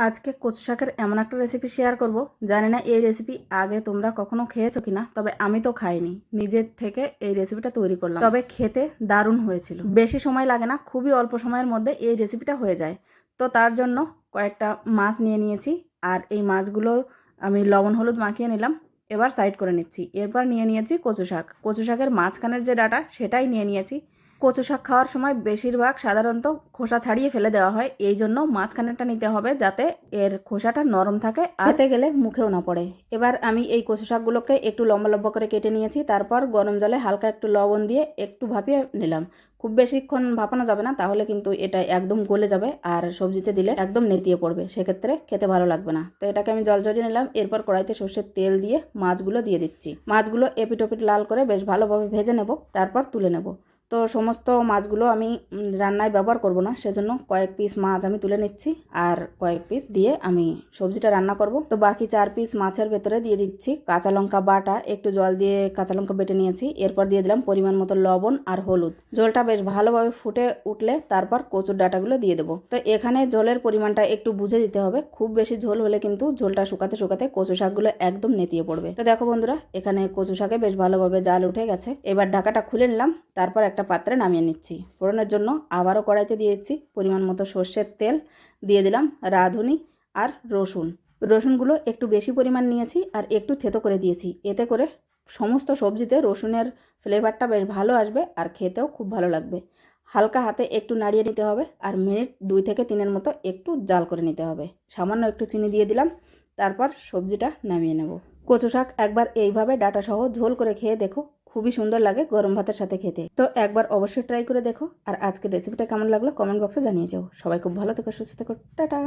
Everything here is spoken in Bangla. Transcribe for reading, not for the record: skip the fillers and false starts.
আজকে কচু শাকের এমন একটা রেসিপি শেয়ার করব, জানি না এই রেসিপি আগে তোমরা কখনো খেয়েছো কিনা, তবে আমি তো খাইনি। নিজের থেকে এই রেসিপিটা তৈরি করলাম, তবে খেতে দারুণ হয়েছিল। বেশি সময় লাগে না, খুবই অল্প সময়ের মধ্যে এই রেসিপিটা হয়ে যায়। তো তার জন্য কয়েকটা মাছ নিয়ে নিয়েছি, আর এই মাছগুলো আমি লবণ হলুদ মাখিয়ে নিলাম। এবার সাইড করে নিচ্ছি। এরপর নিয়ে নিয়েছি কচু শাক। কচু শাকের মাঝখানের যে ডাঁটা সেটাই নিয়ে নিয়েছি। কচু শাক খাওয়ার সময় বেশিরভাগ সাধারণত খোসা ছাড়িয়ে ফেলে দেওয়া হয়, এই জন্য মাঝখানেরটা নিতে হবে যাতে এর খোসাটা নরম থাকে আর খেতে গেলে মুখেও না পড়ে। এবার আমি এই কচু শাকগুলোকে একটু লম্বা লম্বা করে কেটে নিয়েছি। তারপর গরম জলে হালকা একটু লবণ দিয়ে একটু ভাপিয়ে নিলাম। খুব বেশিক্ষণ ভাপানো যাবে না, তাহলে কিন্তু এটা একদম গলে যাবে আর সবজিতে দিলে একদম নেতিয়ে পড়বে, সেক্ষেত্রে খেতে ভালো লাগবে না। তো এটাকে আমি জল ঝরিয়ে নিলাম। এরপর কড়াইতে সর্ষের তেল দিয়ে মাছগুলো দিয়ে দিচ্ছি। মাছগুলো এপিট ওপিট লাল করে বেশ ভালোভাবে ভেজে নেব, তারপর তুলে নেব। তো সমস্ত মাছগুলো আমি রান্নায় ব্যবহার করব না, সেজন্য কয়েক পিস মাছ আমি তুলে নিচ্ছি আর কয়েক পিস দিয়ে আমি সবজিটা রান্না করব। তো বাকি 4 পিস মাছের ভেতরে দিয়ে দিচ্ছি কাঁচা লঙ্কা বাটা, একটু জল দিয়ে কাঁচা লঙ্কা বেটে নিয়েছি। এরপর দিয়ে দিলাম পরিমাণ মতো লবণ আর হলুদ। ঝোলটা বেশ ভালোভাবে ফুটে উঠলে তারপর কচুর ডাঁটাগুলো দিয়ে দেবো। তো এখানে ঝোলের পরিমাণটা একটু বুঝে দিতে হবে, খুব বেশি ঝোল হলে কিন্তু ঝোলটা শুকাতে শুকাতে কচু শাকগুলো একদম নেতিয়ে পড়বে। তো দেখো বন্ধুরা, এখানে কচু শাকে বেশ ভালোভাবে জাল উঠে গেছে। এবার ঢাকাটা খুলে নিলাম, তারপর একটা পাত্রে নামিয়ে নিচ্ছি। ফোড়নের জন্য আবারও কড়াইতে দিয়েছি পরিমাণ মতো সর্ষের তেল, দিয়ে দিলাম রাঁধুনি আর রসুন। রসুনগুলো একটু বেশি পরিমাণ নিয়েছি আর একটু থেতো করে দিয়েছি, এতে করে সমস্ত সবজিতে রসুনের ফ্লেভারটা বেশ ভালো আসবে আর খেতেও খুব ভালো লাগবে। হালকা হাতে একটু নাড়িয়ে নিতে হবে আর মিনিট 2 থেকে 3-এর মতো একটু জাল করে নিতে হবে। সামান্য একটু চিনি দিয়ে দিলাম, তারপর সবজিটা নামিয়ে নেব। কচু শাক একবার এইভাবে ডাঁটা সহ ঝোল করে খেয়ে দেখো, খুবই সুন্দর লাগে গরম ভাতের সাথে খেতে। তো একবার অবশ্যই ট্রাই করে দেখো। আর আজকের রেসিপিটা কেমন লাগলো কমেন্ট বক্সে জানিয়ে যাও। সবাই খুব ভালো থেকো, সুস্থ থেকো, টাটা।